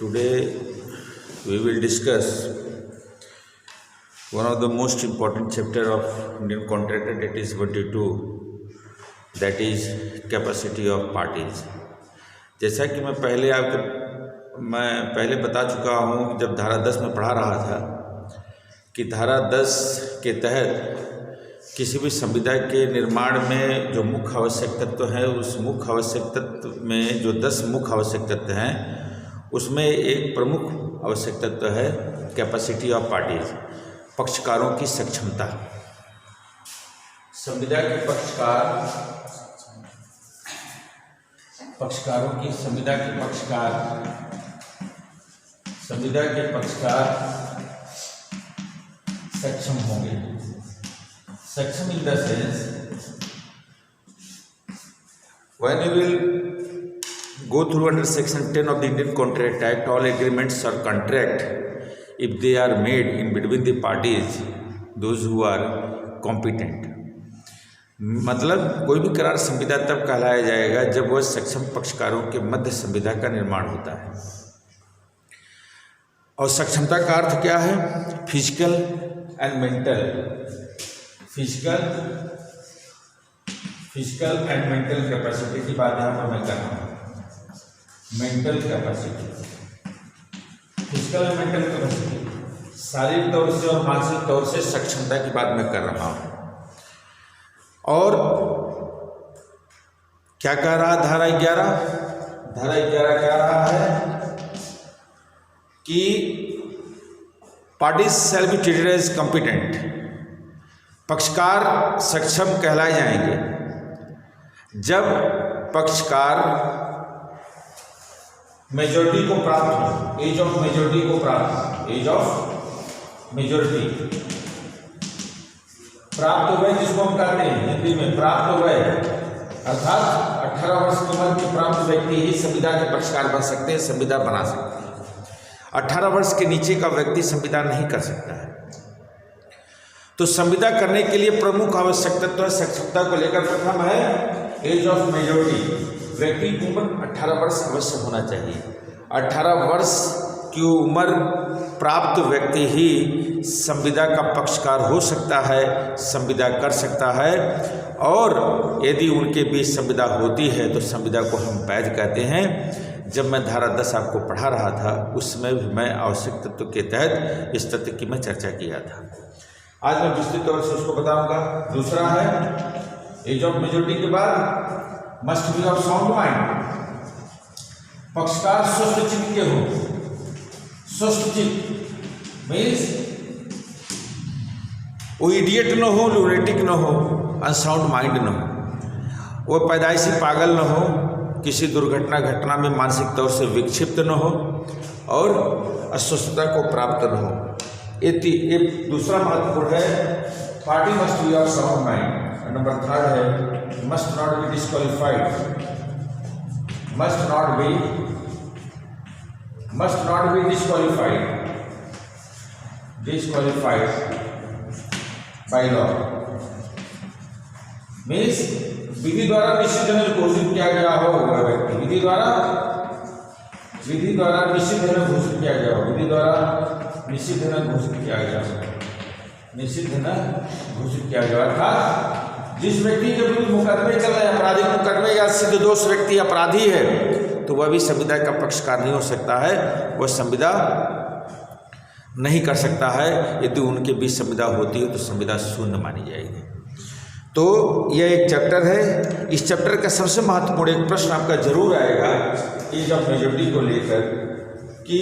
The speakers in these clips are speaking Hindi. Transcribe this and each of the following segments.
Today we will discuss one of the most important chapter of Indian contract, that is 22, that is capacity of parties। जैसा कि मैं पहले बता चुका हूँ, जब धारा 10 में पढ़ा रहा था कि धारा 10 के तहत किसी भी संविदा के निर्माण में जो मुख्य आवश्यक तत्व है, उस मुख्य आवश्यक तत्व में जो 10 मुख्य आवश्यक तत्व हैं, उसमें एक प्रमुख आवश्यक तत्व है कैपेसिटी ऑफ पार्टीज, पक्षकारों की सक्षमता। संविदा के संविदा के पक्षकार सक्षम होंगे। सक्षम in the sense, when you will go through under section 10 of the Indian Contract Act, all agreements or contract, if they are made in between the parties, those who are competent, मतलब कोई भी करार संविदा तब कहलाया जाएगा जब वह सक्षम पक्षकारों के मध्य संविदा का निर्माण होता है। और सक्षमता का अर्थ क्या है? Physical and mental, physical and mental capacity की बात यहाँ पर मैं कर रहा हूँ। Mental capacity, physical and mental capacity, शारीरिक तौर से और मानसिक तौर से सक्षमता की बात मैं कर रहा हूँ। और क्या कह रहा धारा 11? धारा 11 कह रहा है कि parties shall be treated as competent, पक्षकार सक्षम कहलाए जाएंगे जब पक्षकार मेजॉरिटी को प्राप्त हो, एज ऑफ मेजॉरिटी को प्राप्त, एज ऑफ मेजॉरिटी प्राप्त हुए, जिसको हम कहते हैं हिंदी में प्राप्त हुए, अर्थात 18 वर्ष की उम्र के प्राप्त व्यक्ति ही संविदा के पक्षकार बन सकते हैं, संविदा बना सकते हैं। 18 वर्ष के नीचे का व्यक्ति संविदा नहीं कर सकता है। तो संविदा करने के लिए प्रमुख आवश्यक तत्व है सक्षमता को लेकर। प्रथम है एज ऑफ मेजॉरिटी, व्यक्ति की उम्र 18 वर्ष अवश्य होना चाहिए। 18 वर्ष की उम्र प्राप्त व्यक्ति ही संविदा का पक्षकार हो सकता है, संविदा कर सकता है। और यदि उनके बीच संविदा होती है तो संविदा को हम वैध कहते हैं। जब मैं धारा 10 आपको पढ़ा रहा था, उसमें भी मैं आवश्यक तत्व के तहत इस तथ्य की मैं चर्चा किया था। आज मैं विस्तृत तौर से उसको बताऊंगा। दूसरा है एज ऑफ मेजॉरिटी के बाद must be of sound mind, पक्षकार स्वस्थ चित्त के हो। स्वस्थ चित्त मीन्स वो इडियट न हो, लूनेटिक न हो, अनसाउंड माइंड न हो, वो पैदाइशी पागल न हो, किसी घटना में मानसिक तौर से विक्षिप्त न हो और अस्वस्थता को प्राप्त न हो। ये दूसरा महत्वपूर्ण है। Party must be of sound mind. Number 3 है must not be disqualified, must not be disqualified by law, means विधि द्वारा निश्चित घोषित किया गया हो व्यक्ति, विधि द्वारा निश्चित घोषित किया गया हो, विधि द्वारा निश्चित घोषित किया गया, निश्चित घोषित किया गया। अर्थात जिस व्यक्ति के विरुद्ध मुकदमे चल रहे हैं, आपराधिक मुकदमे या सिद्ध दोष व्यक्ति अपराधी है, तो वह भी संविदा का पक्षकार नहीं हो सकता है, वह संविदा नहीं कर सकता है। यदि उनके बीच संविदा होती है तो संविदा शून्य मानी जाएगी। तो यह एक चैप्टर है। इस चैप्टर का सबसे महत्वपूर्ण एक प्रश्न आपका जरूर आएगा एज ऑफ मेजॉरिटी को लेकर कि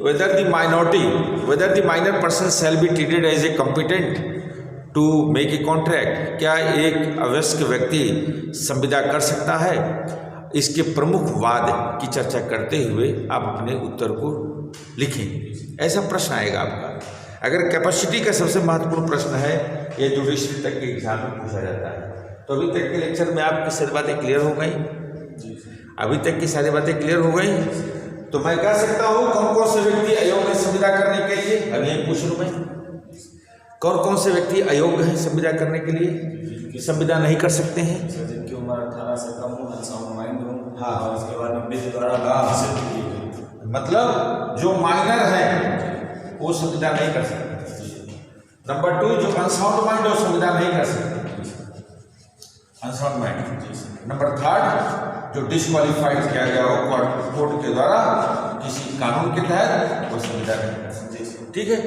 whether the minor person shall be treated as a competent to make a contract, क्या एक अवयस्क व्यक्ति संविदा कर सकता है? इसके प्रमुख वाद की चर्चा करते हुए आप अपने उत्तर को लिखें। ऐसा प्रश्न आएगा आपका। अगर कैपेसिटी का सबसे महत्वपूर्ण प्रश्न है, ये जुडिशरी तक के एग्जाम में पूछा जाता है। तो अभी तक के लेक्चर में आपकी सारी बातें क्लियर हो गई? अभी तक की सारी बातें क्लियर हो गई? तो मैं कह सकता हूँ कौन कौन से व्यक्ति अयोग्य है संविदा करने के लिए? अभी यही पूछ लूँ मैं, कौन कौन से व्यक्ति अयोग्य हैं संविदा करने के लिए, संविदा नहीं कर सकते हैं? जिनकी उम्र 18 से कम हो, अनसाउंड माइंड हो, हाँ, और उसके बाद विधि द्वारा मतलब जो माइनर है वो संविदा नहीं कर सकते। नंबर 2, जो अनसाउंड माइंड वो संविदा नहीं कर सकते, अनसाउंड माइंड। नंबर 3, जो डिस्क्वालीफाइड किया गया हो कोर्ट के द्वारा किसी कानून के तहत, वो संविदा नहीं कर सकते। ठीक है,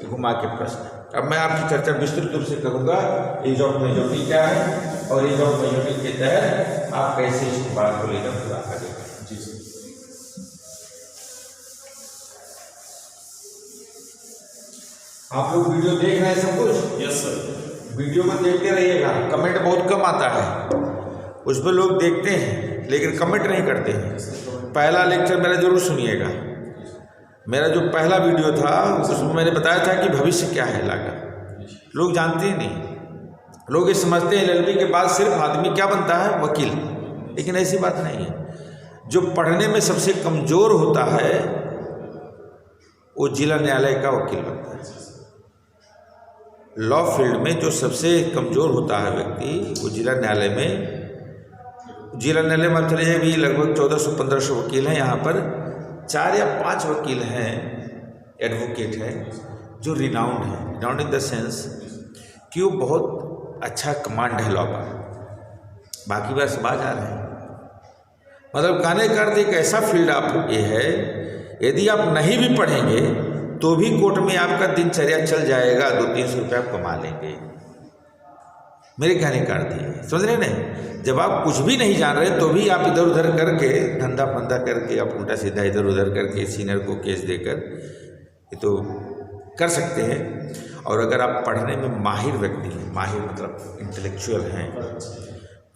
घुमा के प्रश्न। अब मैं आपकी चर्चा विस्तृत रूप से करूंगा एज ऑफ मेजॉरिटी क्या है और एज ऑफ मेजॉरिटी के तहत आप कैसे इस बात को लेकर पूरा करेंगे। जी सर। आप लोग वीडियो देख रहे हैं सब कुछ? Yes sir. वीडियो को देखते रहिएगा, कमेंट बहुत कम आता है, उस पर लोग देखते हैं लेकिन कमेंट नहीं करते हैं। पहला लेक्चर मेरा जरूर सुनिएगा। मेरा जो पहला वीडियो था उसमें मैंने बताया था कि भविष्य क्या है लागत, लोग जानते ही नहीं। लोग ये समझते हैं LLB के बाद सिर्फ आदमी क्या बनता है, वकील, लेकिन ऐसी बात नहीं है। जो पढ़ने में सबसे कमज़ोर होता है वो जिला न्यायालय का वकील बनता है। लॉ फील्ड में जो सबसे कमज़ोर होता है व्यक्ति वो जिला न्यायालय में चले जाए भी लगभग 1400-1500 वकील हैं। यहाँ पर 4 या 5 वकील हैं, एडवोकेट हैं जो रिनाउंड हैं। रिनाउंड इन द सेंस कि वो बहुत अच्छा कमांड है लॉ पर, बाकी बार समाज आ रहे हैं। मतलब कहने का अर्थ एक ऐसा फील्ड आप ये है, यदि आप नहीं भी पढ़ेंगे तो भी कोर्ट में आपका दिनचर्या चल जाएगा, 200-300 रुपये आप कमा लेंगे। मेरे कहने का अर्थ है, समझ रहे नहीं? जब आप कुछ भी नहीं जान रहे तो भी आप इधर उधर करके धंधा फंदा करके आप उल्टा सीधा इधर उधर करके सीनियर को केस देकर ये तो कर सकते हैं। और अगर आप पढ़ने में माहिर व्यक्ति हैं, माहिर मतलब इंटेलेक्चुअल हैं,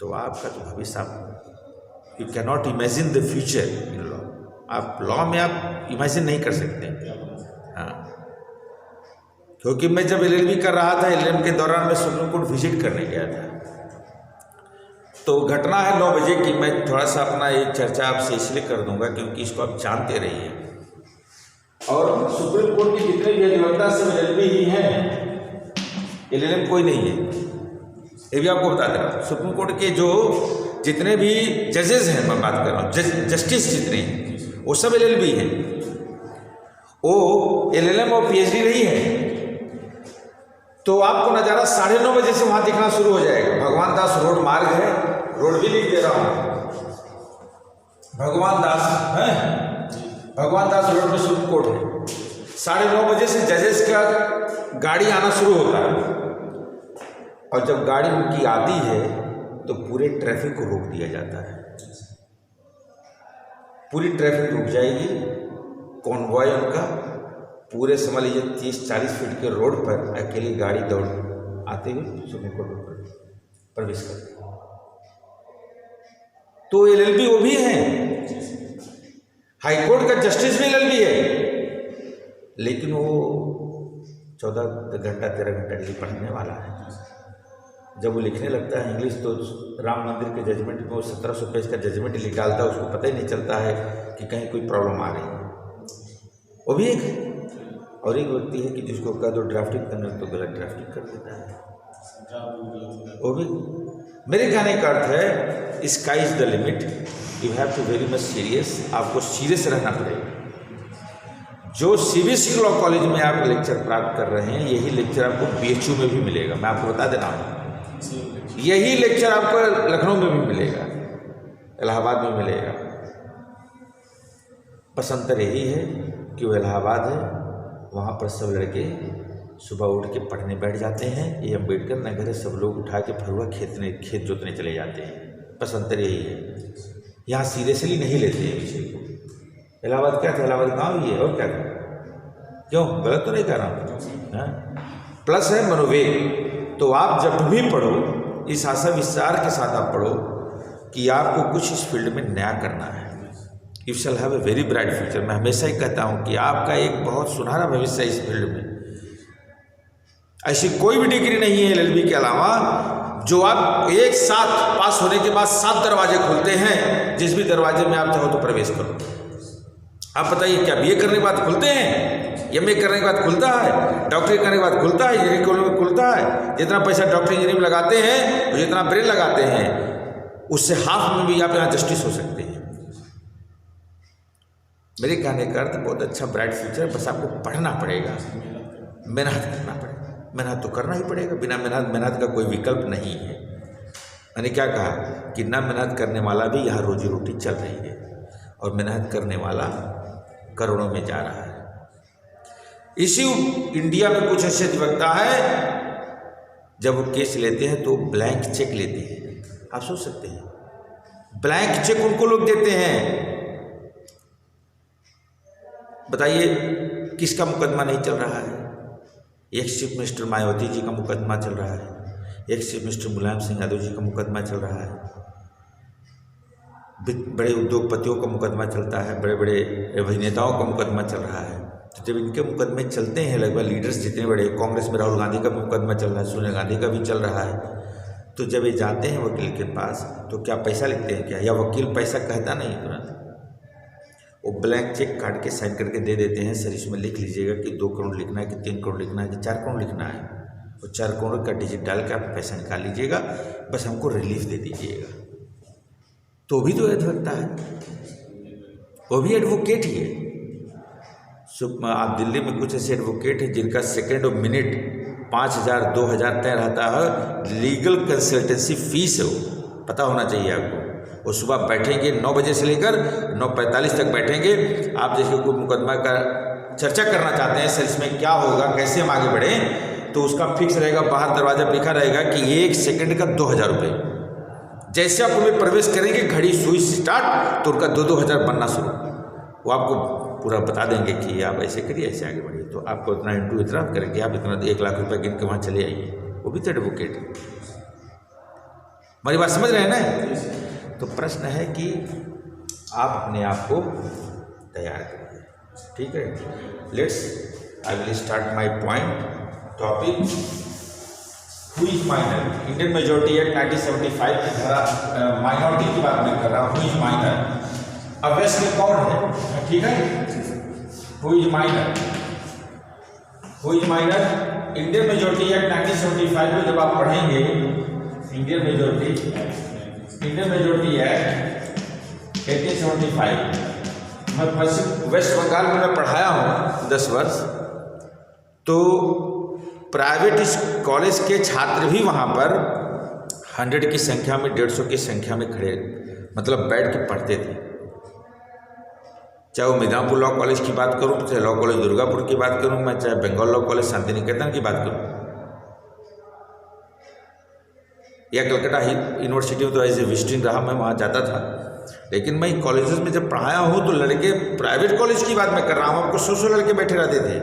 तो आपका जो भविष्य, आप you can not imagine the future in law. आप लॉ में आप इमेजिन नहीं कर सकते। हाँ, क्योंकि मैं जब LLB कर रहा था, LLM के दौरान मैं सुप्रीम कोर्ट विजिट करने गया था। तो घटना है 9 बजे की। मैं थोड़ा सा अपना ये चर्चा आपसे इसलिए कर दूंगा क्योंकि इसको आप जानते रहिए। और सुप्रीम कोर्ट के जितने भी अधिवक्ता सब LLB ही हैं, LLM कोई नहीं है, ये भी आपको बता दे रहा हूँ। सुप्रीम कोर्ट के जो जितने भी जजेस हैं, मैं बात कर रहा हूँ, जस्टिस जितने हैं वो सब LLB हैं। वो LLM और PhD नहीं है। तो आपको नज़ारा 9:30 बजे से वहाँ दिखना शुरू हो जाएगा। भगवान दास रोड मार्ग है, रोड भी लिख दे रहा हूँ, भगवान दास है, भगवान दास रोड में सुप्रीम कोर्ट है। 9:30 बजे से जजेस का गाड़ी आना शुरू होता है, और जब गाड़ी उनकी आती है तो पूरे ट्रैफिक को रोक दिया जाता है। पूरी ट्रैफिक रुक जाएगी, कॉन्वॉय उनका पूरे समझ लीजिए 30-40 फीट के रोड पर अकेली गाड़ी दौड़ आते हुए सुप्रीम कोर्ट में प्रवेश करती है। तो LLB वो भी हैं, हाईकोर्ट का जस्टिस भी LLB है, लेकिन वो 14 घंटा 13 घंटा डेली पढ़ने वाला है। जब वो लिखने लगता है इंग्लिश, तो राम मंदिर के जजमेंट में वो 1700 पेज का जजमेंट लिख डालता है, उसको पता ही नहीं चलता है कि कहीं कोई प्रॉब्लम आ रही है। वो भी एक है। और एक व्यक्ति है कि जिसको कह दो ड्राफ्टिंग करने तो गलत ड्राफ्टिंग कर देता है, वो भी। मेरे कहने का अर्थ है sky is the limit, you have to very much serious, आपको सीरियस रहना पड़ेगा। जो CBSE लॉ कॉलेज में आप लेक्चर प्राप्त कर रहे हैं, यही लेक्चर आपको BHU में भी मिलेगा। मैं आपको बता देना हूँ, यही लेक्चर आपको लखनऊ में भी मिलेगा, इलाहाबाद में मिलेगा। बस अंतर यही है कि वो इलाहाबाद है, वहाँ पर सब लड़के सुबह उठ के पढ़ने बैठ जाते हैं। ये अम्बेडकर नगर है, सब लोग उठा के फरुआ खेत जोतने चले जाते हैं। बस अंतर यही है, यहाँ सीरियसली नहीं लेते हैं विषय को। इलाहाबाद क्या था, इलाहाबाद गाँव ही है, और क्या था? क्यों, गलत तो नहीं कह रहा हूँ। प्लस है मनोवेग। तो आप जब भी पढ़ो, इस आशा विचार के साथ आप पढ़ो कि आपको कुछ इस फील्ड में नया करना है। You shall have a very bright future. मैं हमेशा ही कहता हूँ कि आपका एक बहुत सुनहरा भविष्य है इस फील्ड में। ऐसी कोई भी डिग्री नहीं है LLB के अलावा जो आप एक साथ पास होने के बाद 7 दरवाजे खुलते हैं, जिस भी दरवाजे में आप चाहो तो प्रवेश करो। आप बताइए, क्या BA करने के बाद खुलते हैं, MA करने के बाद खुलता है, डॉक्टरी करने के बाद खुलता है, इंजीनियरिंग में खुलता है? जितना पैसा डॉक्टरी इंजीनियरिंग में लगाते हैं और जितना ब्रेन लगाते हैं, उससे हाफ में भी आप यहाँ जस्टिस हो सकते हैं। मेरे कहने का अर्थ बहुत अच्छा ब्राइट फ्यूचर, बस आपको पढ़ना पड़ेगा, मेहनत करना पड़ेगा। मेहनत तो करना ही पड़ेगा, बिना मेहनत का कोई विकल्प नहीं है। मैंने क्या कहा कि ना मेहनत करने वाला भी यहाँ रोजी रोटी चल रही है, और मेहनत करने वाला करोड़ों में जा रहा है। इसी इंडिया में कुछ ऐसे अधिवक्ता है, जब वो केस लेते हैं तो ब्लैंक चेक लेते हैं। आप सोच सकते हैं, ब्लैंक चेक उनको लोग देते हैं। बताइए किसका मुकदमा नहीं चल रहा है? एक चीफ मिनिस्टर मायावती जी का मुकदमा चल रहा है, एक चीफ मिनिस्टर मुलायम सिंह यादव जी का मुकदमा चल रहा है, बड़े उद्योगपतियों का मुकदमा चलता है, बड़े बड़े अभिनेताओं का मुकदमा चल रहा है। तो जब इनके मुकदमे चलते हैं, लगभग लीडर्स जितने बड़े, कांग्रेस में राहुल गांधी का मुकदमा चल रहा है, सोनिया गांधी का भी चल रहा है, तो जब ये जाते हैं वकील के पास तो क्या पैसा लिखते हैं क्या? या वकील पैसा कहता नहीं तुरंत, वो ब्लैंक चेक काट के साइन करके दे देते हैं, सर इसमें लिख लीजिएगा कि 2 करोड़ लिखना है, कि 3 करोड़ लिखना है, कि 4 करोड़ लिखना है, और 4 करोड़ का डिजिट डाल के आप पैसा निकाल लीजिएगा, बस हमको रिलीफ दे दीजिएगा। तो भी तो अधिवक्ता है, वो भी एडवोकेट ही है। आप दिल्ली में कुछ ऐसे एडवोकेट हैं जिनका सेकेंड और मिनट 5,000 2,000 तय रहता है, लीगल कंसल्टेंसी फीस है वो, पता होना चाहिए आपको। वो सुबह बैठेंगे 9 बजे से लेकर 9:45 तक बैठेंगे। आप जैसे कोई मुकदमा का चर्चा करना चाहते हैं, सर इसमें क्या होगा, कैसे हम आगे बढ़ें, तो उसका फिक्स रहेगा, बाहर दरवाजा पे लिखा रहेगा कि 1 सेकंड का 2,000 रुपये। जैसे आप उनमें प्रवेश करेंगे, घड़ी सुई स्टार्ट, तो उनका 2-2 हज़ार बनना शुरू। वो आपको पूरा बता देंगे कि आप ऐसे करिए, ऐसे आगे बढ़िए, तो आपको इतना इंटू इतना करेंगे, आप इतना 1 लाख रुपये गिन के वहाँ चले आइए। वो भी तो एडवोकेट है। हमारी बात समझ रहे हैं ना? तो प्रश्न है कि आप अपने आप को तैयार करिए, ठीक है। Let's I will start my point topic. Who is minor? Indian majority act 1975 की धारा माइनॉरिटी की बात मैं कर रहा हूँ। Who is minor? अब वेस्ट में कौन है, ठीक है। Who is minor? Who is minor? Indian majority act 1975 में जब आप पढ़ेंगे, इंडियन मेजोरिटी एक्ट 1875, मैं पश्चिम वेस्ट बंगाल में मैं पढ़ाया हूँ 10 वर्ष, तो प्राइवेट कॉलेज के छात्र भी वहाँ पर 100 की संख्या में, 150 की संख्या में खड़े, मतलब बैठ के पढ़ते थे। चाहे वो मिदनापुर लॉ कॉलेज की बात करूँ, चाहे लॉ कॉलेज दुर्गापुर की बात करूँ मैं, चाहे बंगाल लॉ कॉलेज शांति निकेतन की बात करूँ, या कलकत्ता यूनिवर्सिटी में तो ऐसे विजिटिंग रहा, मैं वहाँ जाता था। लेकिन मैं कॉलेजेस में जब पढ़ाया हूँ तो लड़के, प्राइवेट कॉलेज की बात मैं कर रहा हूँ, आपको 100 लड़के बैठे रहते थे,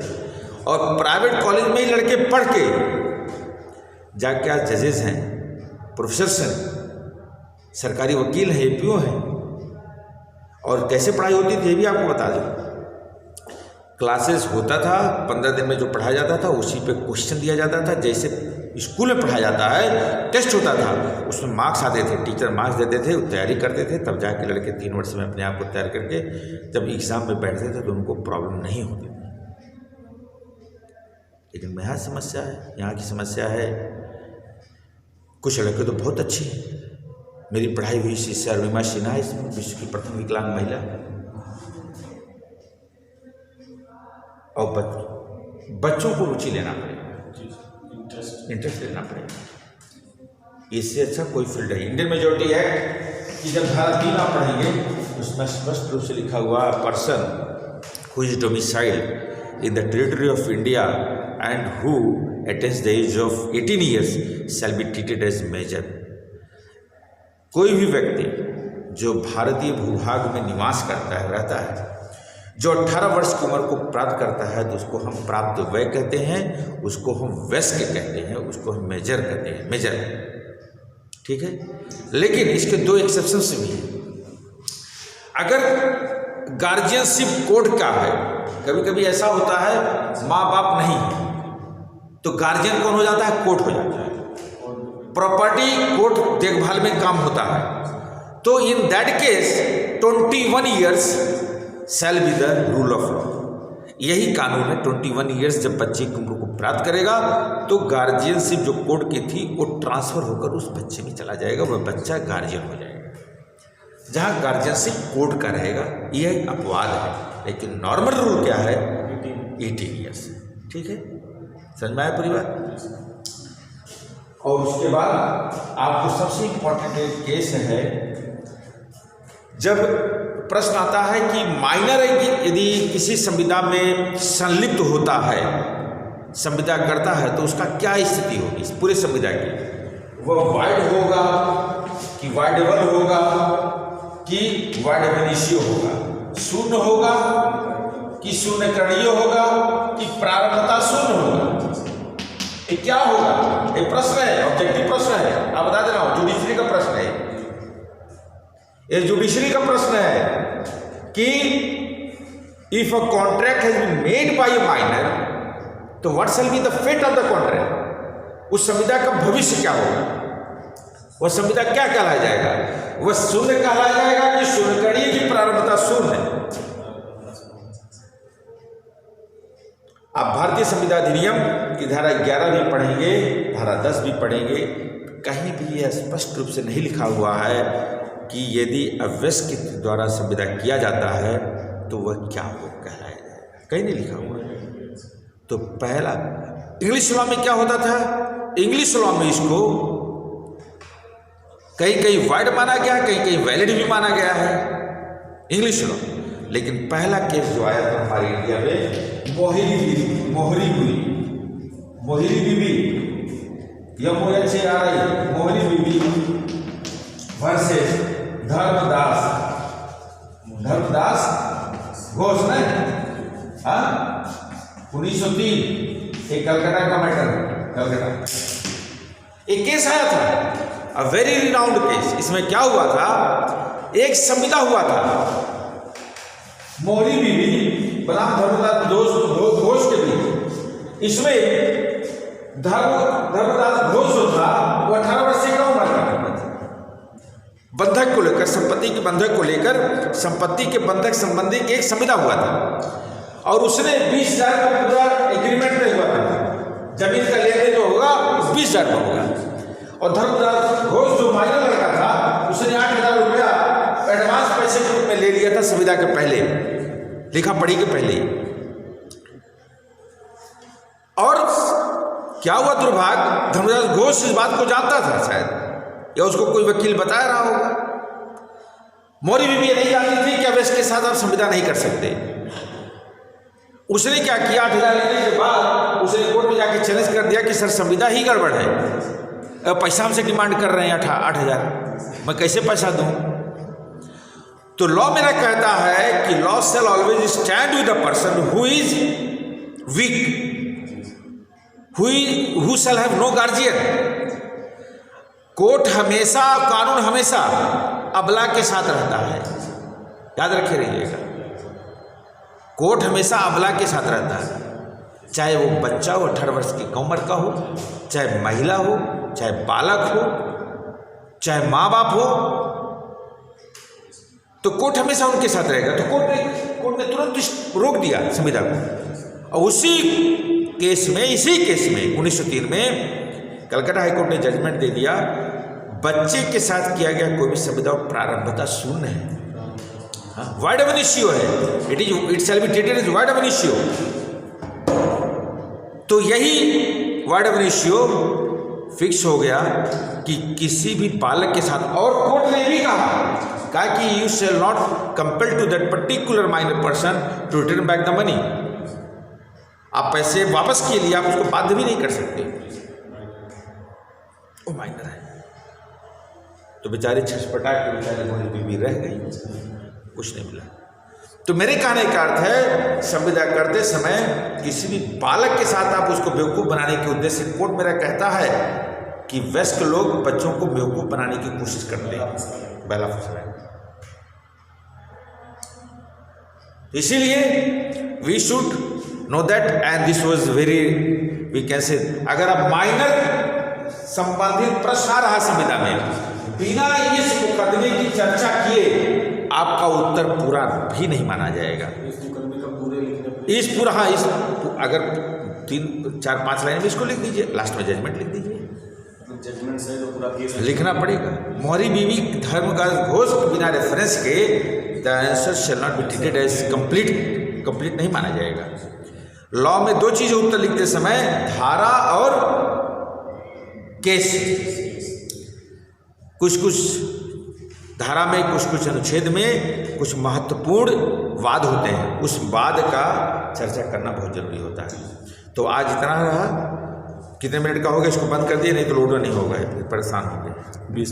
और प्राइवेट कॉलेज में ही लड़के पढ़ के जाके आज जजेस हैं, प्रोफेसर्स हैं, सरकारी वकील हैं, एपीओ हैं। और कैसे पढ़ाई होती थी ये भी आपको बता दूं। क्लासेस होता था, 15 दिन में जो पढ़ाया जाता था उसी पे क्वेश्चन दिया जाता था, जैसे स्कूल में पढ़ाया जाता है। टेस्ट होता था, उसमें मार्क्स आते थे, टीचर मार्क्स देते थे, वो तैयारी करते थे, तब जाके लड़के 3 वर्ष में अपने आप को तैयार करके जब एग्ज़ाम में बैठते थे तो उनको प्रॉब्लम नहीं होती थी। लेकिन यहाँ समस्या है, यहाँ की समस्या है, कुछ लड़के तो बहुत अच्छी हैं। मेरी पढ़ाई हुई शिष्य अरुणिमा सिन्हा, इसमें विश्व की प्रथम विकलांग महिला, और बच्चों को रुचि लेना पड़ेगा, इंटरेस्ट लेना पड़ेगा। इससे अच्छा कोई फील्ड है। इंडियन मेजोरिटी एक्ट की जब धारा 3 आप पढ़ेंगे, उसमें स्पष्ट रूप से लिखा हुआ, person who is domiciled in the territory of India and who attends the age of 18 years shall be treated as major. कोई भी व्यक्ति जो भारतीय भूभाग में निवास करता है, रहता है, जो 18 वर्ष की उम्र को प्राप्त करता है, तो उसको हम प्राप्त वय कहते हैं, उसको हम वयस्क कहते हैं, उसको हम मेजर कहते हैं, मेजर, ठीक है। लेकिन इसके 2 एक्सेप्शंस भी हैं। अगर गार्जियनशिप कोर्ट का है, कभी कभी ऐसा होता है माँ बाप नहीं है, तो गार्जियन कौन हो जाता है? कोर्ट हो जाता है। प्रॉपर्टी कोर्ट देखभाल में काम होता है। तो in that case 21 years shall be the rule of law. यही कानून है। 21 ईयर्स जब बच्चे की उम्र को प्राप्त करेगा तो गार्जियनशिप जो कोर्ट की थी वो ट्रांसफर होकर उस बच्चे में चला जाएगा, वह बच्चा गार्जियन हो जाएगा। जहाँ गार्जियनशिप कोर्ट का रहेगा, यह अपवाद है। लेकिन नॉर्मल रूल क्या है 18 ईयर्स। ठीक है, समझ में आया पूरी बात। और उसके बाद आपको सबसे इंपॉर्टेंट एक केस है, जब प्रश्न आता है कि माइनर यदि किसी संविदा में संलिप्त होता है, संविदा करता है, तो उसका क्या स्थिति होगी इस पूरे संविदा की। वह वाइड होगा कि वाइडेबल होगा कि वाइड एब इनिशियो होगा, शून्य होगा कि शून्यकरणीय होगा कि प्रारंभता शून्य होगा, ये क्या होगा? ये प्रश्न है, ऑब्जेक्टिव प्रश्न है। आप बता दे रहा हूं, जुडिशरी का प्रश्न है ये, जुडिशरी का प्रश्न है कि if a contract has been made by a minor, तो what shall be the fate of the contract. उस संविदा का भविष्य क्या होगा? वह संविदा क्या कहलाया जाएगा? वह शून्य कहलाया जाएगा कि शून्यकरणीय की प्रारंभता शून्य है। आप भारतीय संविदा अधिनियम की धारा 11 भी पढ़ेंगे, धारा 10 भी पढ़ेंगे, कहीं भी यह स्पष्ट रूप से नहीं लिखा हुआ है कि यदि अवयस्क के द्वारा संविदा किया जाता है तो वह क्या हो कहलाया जाएगा, कहीं नहीं लिखा हुआ है। तो पहला, इंग्लिश लॉ में क्या होता था? इंग्लिश लॉ में इसको कहीं कहीं वाइड माना गया, कहीं कहीं वैलिड भी माना गया है इंग्लिश लॉ। लेकिन पहला केस जो आया था हमारे इंडिया में, मोहरी बीबी मोहरी बीबी वर्सेस धर्मदास घोष ने 1903, एक कलकत्ता का मैटर है, कलकत्ता एक केस आया था, अ वेरी रिनाउंड केस। इसमें क्या हुआ था, एक संविदा हुआ था, मोहरी बीबी बनाम धर्मदास घोष के बीच। इसमें धर्मदास घोष जो था वो 18 वर्ष से कम उम्र का था। बंधक को लेकर, संपत्ति के बंधक को लेकर, संपत्ति के बंधक संबंधी एक संविदा हुआ था और उसने 20,000 का पूरा एग्रीमेंट में हुआ था, जमीन का लेन देन जो होगा 20,000 का होगा। और धर्मदास घोष जो माइनर लड़का था, उसने 8,000 रुपया एडवांस पैसे के रूप में ले लिया था संविदा के पहले, लिखा पढ़ी के पहले। और क्या हुआ दुर्भाग्य, धर्मदास घोष इस बात को जानता था शायद, या उसको कोई वकील बता रहा होगा। मोहरी बीबी ये नहीं जानती थी कि अब इसके साथ आप संविदा नहीं कर सकते। उसने क्या किया, 8,000 लेने के बाद उसने कोर्ट में जाके चैलेंज कर दिया कि सर संविदा ही गड़बड़ है, पैसा हमसे डिमांड कर रहे हैं 8,000, मैं कैसे पैसा दूं? तो लॉ मेरा कहता है कि law shall always stand with the person who is weak, who shall have no guardian. Court हमेशा, कानून हमेशा अबला के साथ रहता है, याद रखे रहिएगा। कोर्ट हमेशा अबला के साथ रहता है, चाहे वो बच्चा हो, 18 वर्ष की उम्र का हो, चाहे महिला हो, चाहे बालक हो, चाहे माँ बाप हो, तो कोर्ट हमेशा उनके साथ रहेगा। तो कोर्ट ने तुरंत रोक दिया संविदा को। और उसी केस में 1903 में कलकत्ता हाईकोर्ट ने जजमेंट दे दिया, बच्चे के साथ किया गया कोई भी संविदा प्रारंभता शून्य है, वाइड एब इनिशियो है, it shall be treated as void ab initio. तो यही वाइड एब इनिशियो फिक्स हो गया कि किसी भी बालक के साथ, और कोर्ट ने भी कहा कि you shall not compel to that particular minor person to return back the money. आप पैसे वापस के लिए आप उसको बाध्य भी नहीं कर सकते, वो माइनर है। तो बेचारे छटपटा के बेचारे मोहरी बीबी रह गई, कुछ नहीं मिला। तो मेरे कहने का अर्थ है, संविदा करते समय किसी भी बालक के साथ आप उसको बेवकूफ़ बनाने के उद्देश्य से, कोर्ट मेरा कहता है कि वयस्क लोग बच्चों को बेवकूफ़ बनाने की कोशिश करते हैं, पहला फैसला है। इसीलिए we should know that, and this was very, we can say, अगर आप माइनर संबंधित प्रश्न आ रहा संविदा में, बिना इस मुकदमे की चर्चा किए आपका उत्तर पूरा भी नहीं माना जाएगा। इस पूरा, हाँ, इस अगर 3-4-5 लाइन में इसको लिख दीजिए, लास्ट में जजमेंट लिख दीजिए, जजमेंट से तो पूरा केस लिखना पड़ेगा। मोहरी बीबी धर्मदास घोष बिना रेफरेंस के the answer shall not be treated as complete नहीं माना जाएगा। लॉ में दो चीजें उत्तर लिखते समय, धारा और केस। कुछ धारा में, कुछ अनुच्छेद में कुछ महत्वपूर्ण वाद होते हैं, उस वाद का चर्चा करना बहुत जरूरी होता है। तो आज इतना रहा। कितने मिनट का हो गया, इसको बंद कर दिए, नहीं तो लोड नहीं होगा, परेशान होंगे। 20